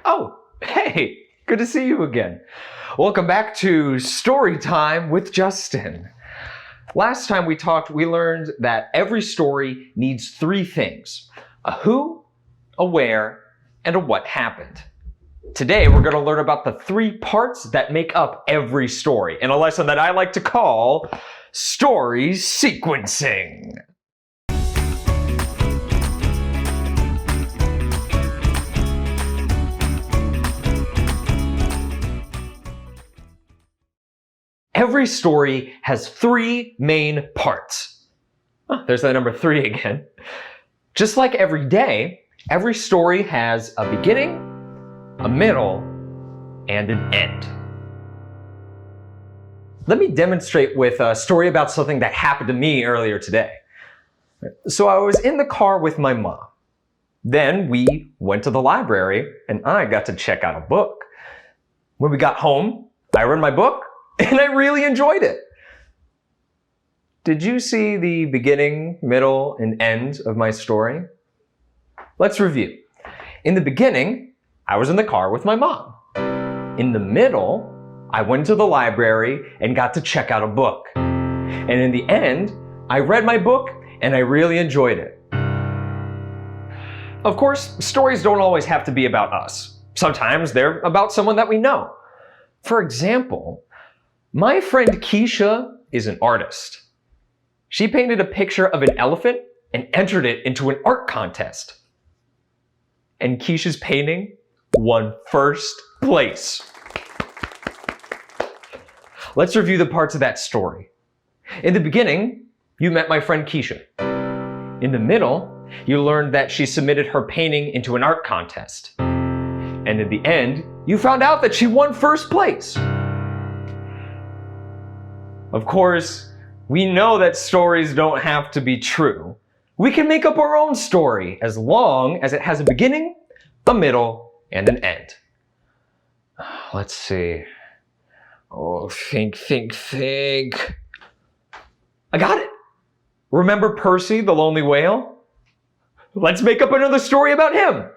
Oh, hey, good to see you again. Welcome back to Story Time with Justin. Last time we talked, we learned that every story needs three things: a who, a where, and a what happened. Today, we're going to learn about the three parts that make up every story in a lesson that I like to call story sequencing. Every story has three main parts. Oh, there's that number 3 again. Just like every day, every story has a beginning, a middle, and an end. Let me demonstrate with a story about something that happened to me earlier today. So I was in the car with my mom. Then we went to the library and I got to check out a book. When we got home, I read my book and I really enjoyed it. Did you see the beginning, middle, and end of my story? Let's review. In the beginning, I was in the car with my mom. In the middle, I went to the library and got to check out a book. And in the end, I read my book and I really enjoyed it. Of course, stories don't always have to be about us. Sometimes they're about someone that we know. For example, my friend Keisha is an artist. She painted a picture of an elephant and entered it into an art contest. And Keisha's painting won first place. Let's review the parts of that story. In the beginning, you met my friend Keisha. In the middle, you learned that she submitted her painting into an art contest. And in the end, you found out that she won first place. Of course, we know that stories don't have to be true. We can make up our own story as long as it has a beginning, a middle, and an end. Let's see. Oh, think. I got it. Remember Percy, the lonely whale? Let's make up another story about him.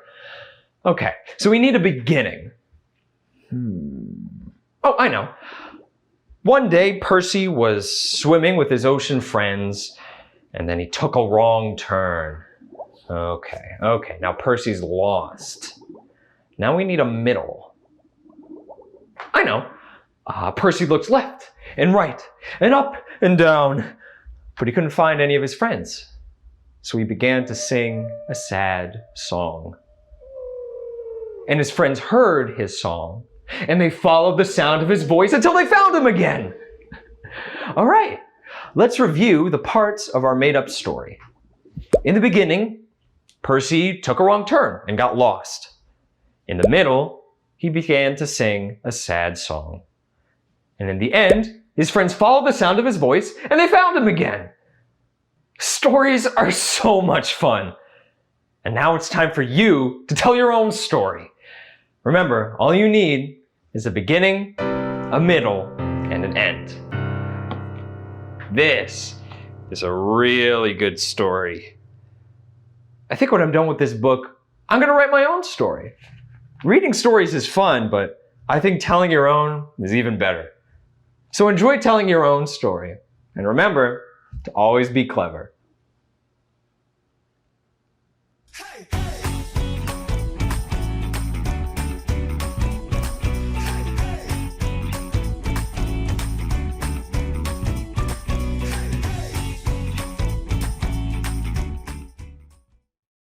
Okay, so we need a beginning. Oh, I know. One day, Percy was swimming with his ocean friends, and then he took a wrong turn. Okay, now Percy's lost. Now we need a middle. I know. Percy looked left and right and up and down, but he couldn't find any of his friends. So he began to sing a sad song. And his friends heard his song, and they followed the sound of his voice until they found him again. All right, let's review the parts of our made-up story. In the beginning, Percy took a wrong turn and got lost. In the middle, he began to sing a sad song. And in the end, his friends followed the sound of his voice and they found him again. Stories are so much fun. And now it's time for you to tell your own story. Remember, all you need is a beginning, a middle, and an end. This is a really good story. I think when I'm done with this book, I'm gonna write my own story. Reading stories is fun, but I think telling your own is even better. So enjoy telling your own story. And remember to always be clever.